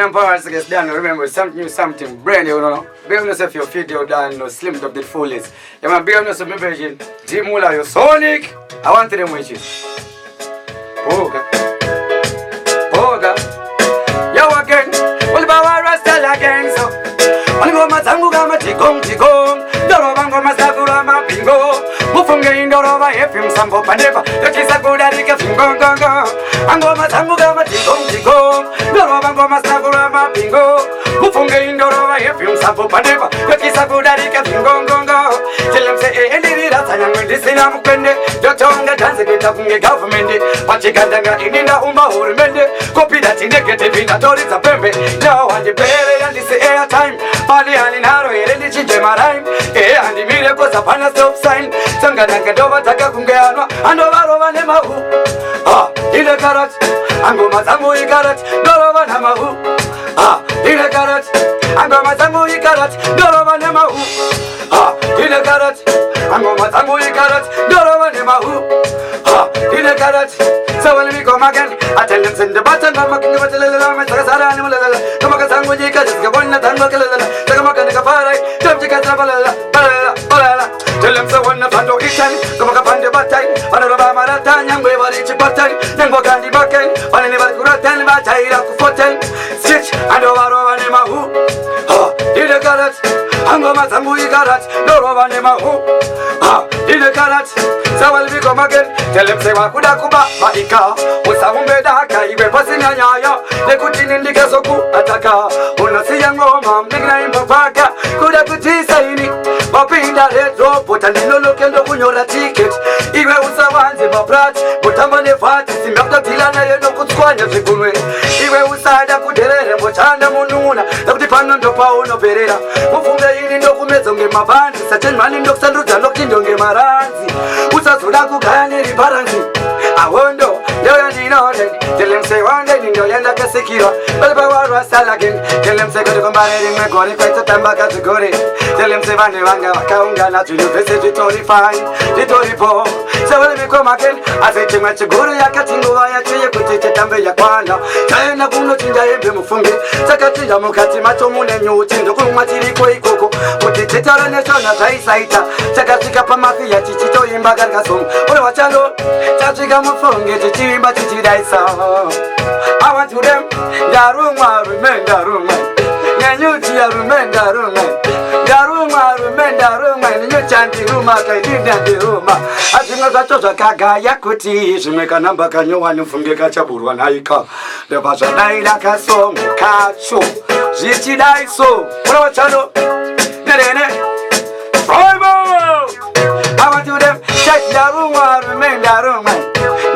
I'm Paris against Daniel. Remember, something brand new, you know. Be on yourself, your feet, your down, no Slimdoggz the fullest. You man, be on yourself, my version. Jim Mula, your Sonic. I want them with you. Poga. Yo again. What about RASTA again? So, only go Mazangu Gama Tigong. Doro Bango Masakura Mapingo. Mufunga Indoro by FM Sambo Paneva. The Kisakuda Rika Fingo. Ango Mazangu Gama Tigong. Doro Bango Masakura Mapingo. Mufunga Indoro by FM Sambo Paneva. The Kisakuda Rika Fingo. Tell them say, Eddie Ratayang, this in Amukende. Yotonga dance with the government. Pachikanga Inina Umba Urmende. Copy that in negative in the Tories of Pembe. Now and the Pere and this airtime. Pali Alinaro, Religion Marim. And the miracles upon a stop sign. Sanganakadova Takakungiano, and over Nemahu. In a carrot, Ango Mazamu Garat, Norova Namahu. In a carrot, Ango Mazamu Garat, Norova Nemahu. In a carrot, Ango Mazamu Garat, Norova Nemahu. In a carrot, so when we come again, I tell them send the button, I'm making a little Masara, Kamakasango Jika, Gabona, Tanaka, Takamaka, tell them so when the Pando Itan, Kamakapande Batai, Anova Maratan, and we were each button, then Bokandi Bakan, on any Kuratan, Batai, Kufoten, Stitch, and over Nemahu. Did a carrot, Angoma Samui Garat, Norova Nemahu. Did a carrot, so will we come again, tell them say Wakudakuba, Maika, Usamubedaka, you were passing a yaya, they could in the Kasoku, Ataka, Unasiyango, Migna Paka, could have put this in the red rope, but I didn't look at the ticket. Even with someone, the Brat, but I'm on the party, the Tilana, no good squad of the Guru. Even with Sada Kudere, but Chanda Mununa, the dependent of Paolo Pereira, who from the Indian documents on my band, such a man in Doctor Ruta, looking on Gemaranzi, who's a Sulaku Gani, Baranzi. I wonder, you know, tell them say one day in Yoyana Casekira, but about RASTA again, tell them say, go to my God, quite a time back at the Gore, tell them say, Vananga, Kaunga, to visit the Tory fine, the Tory poor. So when we come again, I say too much Guru Yakatingo, I tell you, put it at Tambaya, China Buno Tinja Mufungi, Sakati Yamukati Matomun and you, Tindo Matiri Koko, put it at a national Saita, Sakatika Pamafia, Chichito in Bagargasum, or Wachalo, Chachigam from get it in Batiti Daisa. I want to them, Yaruma, remember room, Yanutia, remember room, Yaruma, remember room, and you chanting room, I did that the room. I think I thought a Kaga Yakuti to make a number can you want from the Kachabur when I come. There was a night like a song, Kacho, Zichi Daiso, Rochano, Nerene, I want to them, check Yaruma, remember room,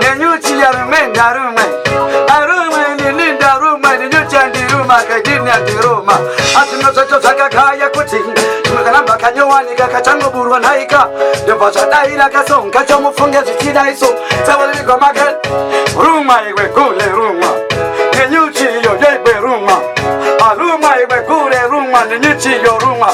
Yanutia, remember room, a room and you need the room, and you chanting room, I did not the room. I think I thought a Kaga Yakuti. Kanyowanika Kachango Burwanaika, the Vajadaina Kasong, Kachamu Funga Chidaiso, Savali Gomagan, Ruma, Gule Ruma, the Nuchi, your Jebe Ruma, a Ruma, Gule Ruma, the Nuchi, your Ruma,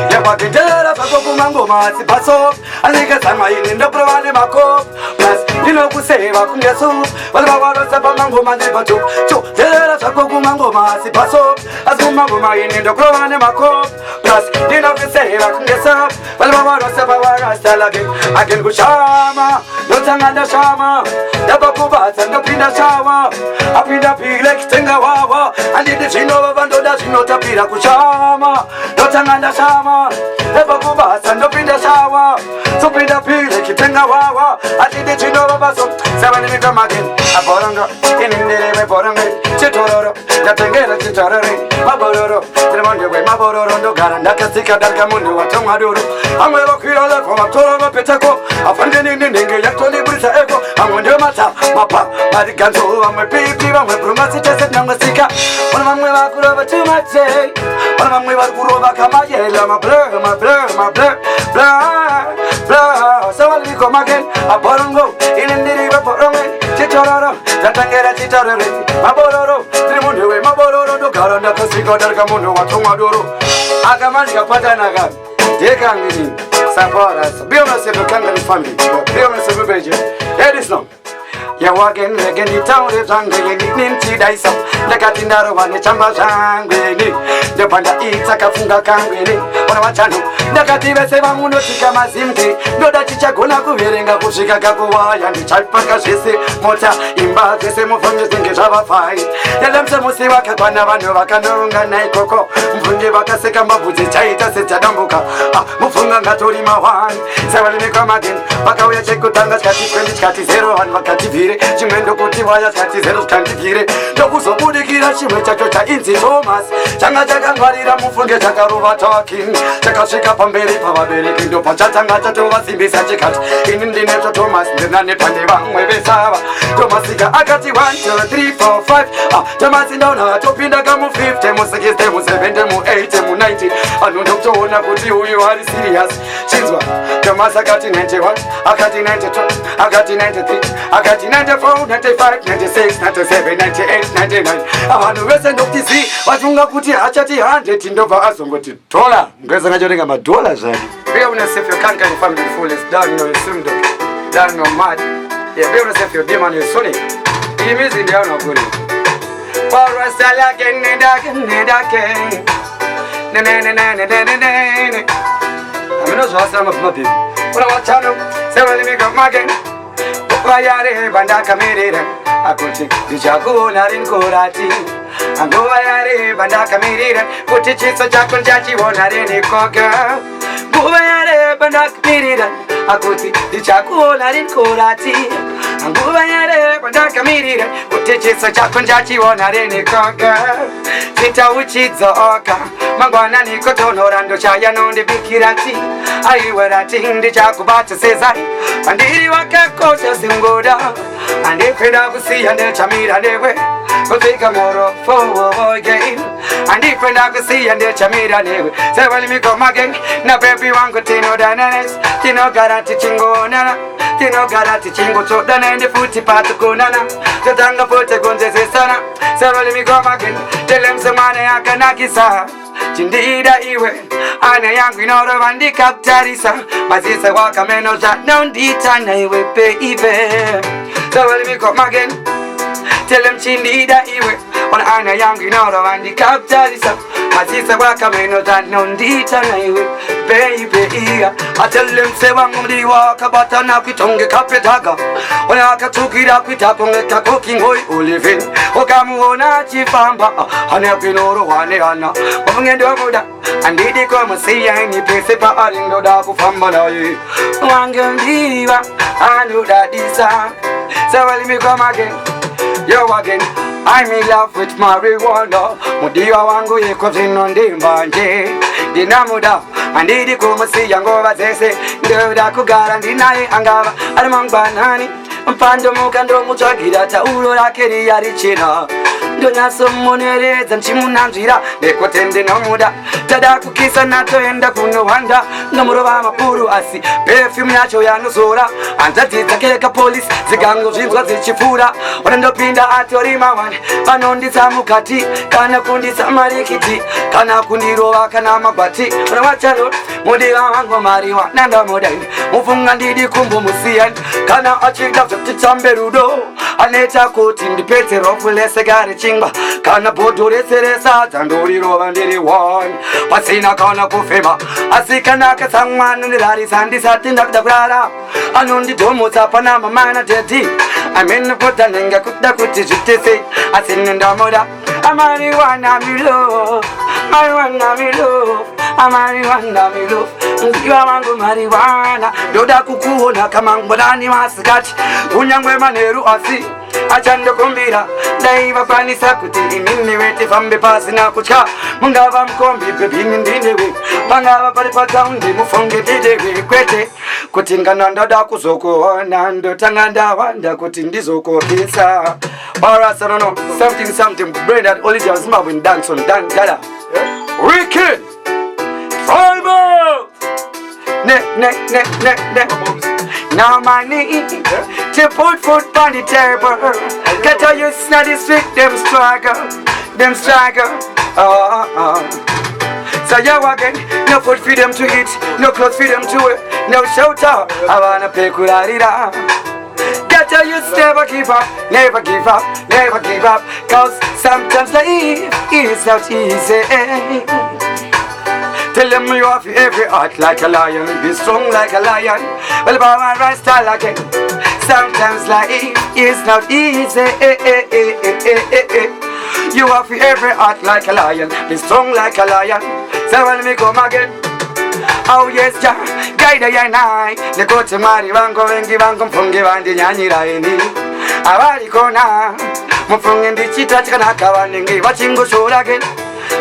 Yabakijera, Fakokumango, Masipaso, and they get some in the Provani Mako, plus, you know, who say Vakungasu, but I was a Pamango Mandibatu, so there is a Fakokumango, Masipaso, as Mumama in the Provani Mako, plus, you know, say I can get up. Well, I was a style again. I can go Shama, no Tanga Shama, the Bakubats and the Pina Shama, up in the Pilek Tengawa, and the Chino Vando does not appear Kushama, no Tanga Shama, the Bakubats and the Pina Shawa, so Pina Pilek Tengawa, I did the Chino Vaso, 7 minutes again. A Boranga, in the Boranga, Chitoro, the Tangera Chitore, Mabororo, the Monday, Mabororo, Garanda. Kamundo Tomadoro, I'm a Kira from a Toro Petaco, a Funding in the Yatoli Brisa Echo, I'm on the Mata, Mapa, Maricanto, I'm a baby, I'm a Brumasitas and Namasika, one of them will over too much, say, one of them will go over Kamayela, my blur, blah, so I'll come again, a Borongo, in the river Borongo, Chitoro, Zatangera Chitore, Mabororo, Trimundo, Mabororo, Garanda Casico, Dargamundo, Tomadoro. Agamanga Patanaga, Dekangini, Safaras, be on a family, be on a supervision. Here is no. Yo again, again, the town is hungry, and it needs to die some. The cat in the one, the chambers hungry. The panda eats a kafunga kangri. On a channel, the cat even say, I'm going to take a mazimte. No, that chichaguna kuhiringa kushika kakuwa, and the child pakashisi, mota, imba, the same of the thing is our fight. Tell them some Musiwa Kapana, Vakanunga, Naikoko, Mfunga Kaseka Mabuzi, Chaita, Setadambuka, Mufunga Tori Mawan, Several Mikamadin, Bakawaya Chekutanga, Kati Zero, and Makati. Chimendo Kutiwaya Kati Zero Kantikire, Dokuso Budikira, Chimeta Inzi Thomas, Changa Jagangarira Mufunga Chakaruva talking, Chakashika Pamberi, Pavaberi, Kindo Pachatanga Tova Simbisa Chikat, in Indineta Thomas, the Nani Pandivan, Webesava, Thomasika Akati 1, 2, 3, 4, 5, Thomasina, Topina Gamu 50, Musakis, Demo 7, Demo 8, Demo 90, and Dona Puti, you are serious. Chinzwa, Thomasakati 91, Akati 92, Akati 93, Akati 94, 95, 96, 97, 98, 99. I want to listen to this. But you put your achati 100 in over us on what you told her. Guess I'm getting about dollars. Be honest if you can't get your family full, it's done, no, Slimdoggz, done, no, mad. Yeah, be honest if you're demon, you're sonny. He means in the honor of good. For RASTA again, again. I'm not so some of my people. When I watch out, several make up again. Vayare bandaka mirira akuti dichakuna rinkorati ando vayare bandaka mirira kuti chiso chako nchachiona rene koga vayare bandaka mirira akuti dichakuna rinkorati ando vayare bandaka mirira kuti chiso chako nchachiona rene koga chita uchidzoka mangwana nikotonora ndo chaya nonde bikirati aiwerati ndichakubata sezai andiri wakakosha singoda andipenda kusiya ndechamira newe kupika moro for game andipenda kusiya ndechamira newe several mikoma again na baby wangu tino dananes tino garati chingona tino garati chingo chodana ndi futi patu kunana tatanga pote gonzese sana several mikoma again telem semane akanakisa chindida iwe ana yangu inoro vandi kaptarisa mazisa waka meno za nondita na iwe baby so let me come again tell them chindida iwe ona ana yangu inoro vandi kaptarisa mazisa waka meno za nondita na iwe baby I tell them say wangu mdi waka batana kuitonge kapetaga ona akatukira kuitaponge takokingoi olivin okamuona chifamba ana kinoro wane ana ngendo muda andidi kwa masiya ni pese pa arindo da kufamba naye wangendiva anuda disa so let me come again yo again I'm in love with marijuana mudiwa wangu yeko zino ndimbanje dinamuda andidi kwa masiya ngova zese ndoda kugara ndinaye angava arimangbanani mpando mukando muchagira taulo lake liyarichina Donaso monereza nchimunanjira nekotende nomuda tada kukisa natoenda kunohanda nomuroba mapuru asi perfume yacho yanozora anzatiza keleka police zigango zvinzwa zichifura wanandopinda atorima wani vanondisa mukati kana kundisa marikiti kana kundirova kana magwati unawachano mudiva wangu mariwa nandamodaini mufunga ndidi kumbu musiyani kana achida zvotitambe rudo aneta kuti ndipete rofulese gari chingwa kana bodore seresa dzandorirowa ndiri one pasina kana kufema asi kana kasamwana ndirarisa ndisati ndakuda kurara anondidhomotsa pana mamana dedi amene potanenga kuda kuti zvitese asi nendamoda amariwana milo mariwana milo amariwana milo mziwa wangu mariwana ndoda kukuona kama ngwanani masikati unyangwe maneru asi achandokumbira daiva kwanisa kuti inini wete fambe pasi na kutya mungava mkombi bebini ndinewe mangava pari pataundi mufonge didewe kwete kuti ngana ndoda kuzokuona ndotanga ndawanda kuti ndizokopisa RASTA no no something brain that only just Zimbabwe dance on Dan Dada Wicked Fiber ne now my need to put food on the table. Get all you snotty sweet, them struggle. So you again, no food for them to eat, no clothes for them to wear, no shelter. I wanna pay kularira. Get So you never give up, never give up, never give up. Cause sometimes life is not easy. Tell them you have every heart like a lion, be strong like a lion. Well, by my RASTA again. Sometimes life is not easy. You have every heart like a lion, be strong like a lion. So when me come again, oh yes, Jah, guide ya nai. Ne kote mari wango wengi wango mfungi wandi nyanyira ini. Awali kona, mfungi ndi chita chika nakawa ningi wachingo shura again.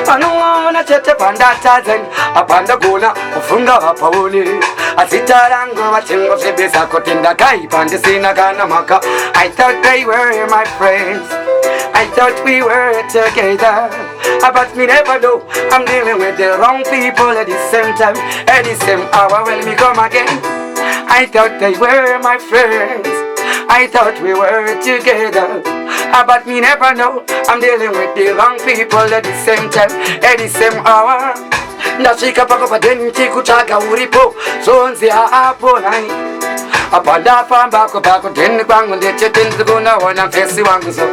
Panuona chete panda tazen, apanda gona, ufunga wapauni. Asitarango wachingo sebesa kotinda kai pande sina kana maka. I thought they were my friends, I thought we were together, but me never know. I'm dealing with the wrong people at the same time, at the same hour when me come again. I thought they were my friends, I thought we were together, but me never know. I'm dealing with the wrong people at the same time, at the same hour. Nashika paka padeni chikutaka uripo, zonzi hapo nai. Apanda pamba kwa deni kwangu ndete tenzi kuna wana fesi wangu so.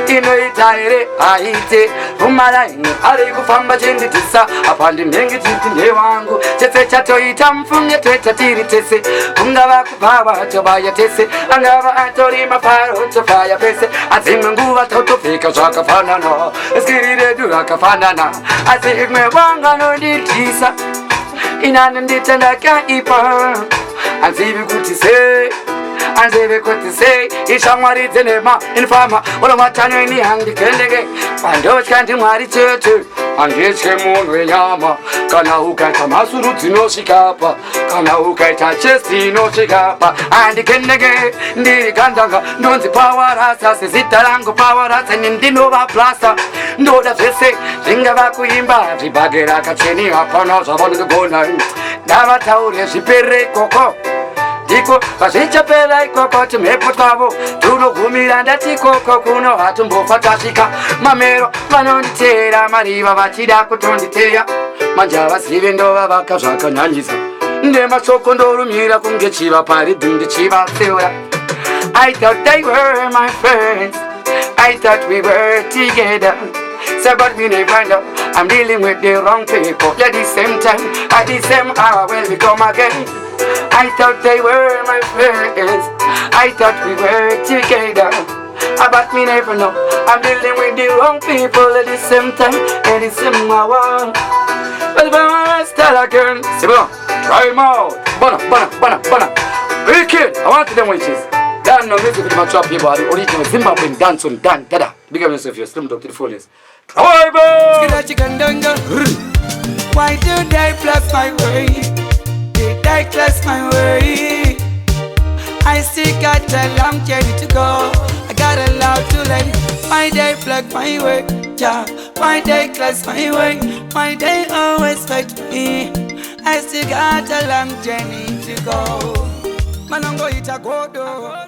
Ino itaire aite umalaini alikufamba chindi tisa apandi nengi chitinde wangu chese chato itamfunye tweta tiri tese ungava kupawa chobaya tese angava atori mafaro chofaya pese azimwe nguva totofika zvakafanana eskiri redu rakafanana azimwe wanga nonditisa inane nditenda kaipa azivi kuti se anzebe kuti sei ishamwari dzenema infama ola matano ni handi kendege pandoch kandi mwari chete anditye munhu wenyama kana ukaita masuru dzinoshikapa kana ukaita chest inoshikapa andi kendege ndiri kandanga ndonzi power rasta sezita rangu power rasta ndinova plasta ndoda zvese zvingava kuimba zvibhagera kacheni hapana zvavanogona ndavataure zvipere koko Diko, pasichapela ikoko tumepo twavo tunogumira ndatikoko kuno hatumbofatashika mamero vanonditera mariva vachida kutonditeya manjava sive ndova vaka zvakanyanyisa ndemasoko ndorumira kunge chiva pari dhindi chiva seura. I thought they were my friends, I thought we were together, so but we never know. I'm dealing with the wrong people at the same time, at the same hour when we come again. I thought they were my friends, I thought we were together, but me never know. I'm dealing with the wrong people at the same time, at the same hour. Well, I'm still again. C'est bon, try them out. Bona. Wicked, I want them witches. Dan no music with my trap here, body. Original Zimbabwean dance on Dan. Dada. Big up yourself, you're Slimdoggz to the fullest. Why do they plus my way? They class my way. I still got a long journey to go. I got a lot to lay. My day plug my way. Yeah, my day class my way. My day always fight me. I still got a long journey to go. Manongo itagodo.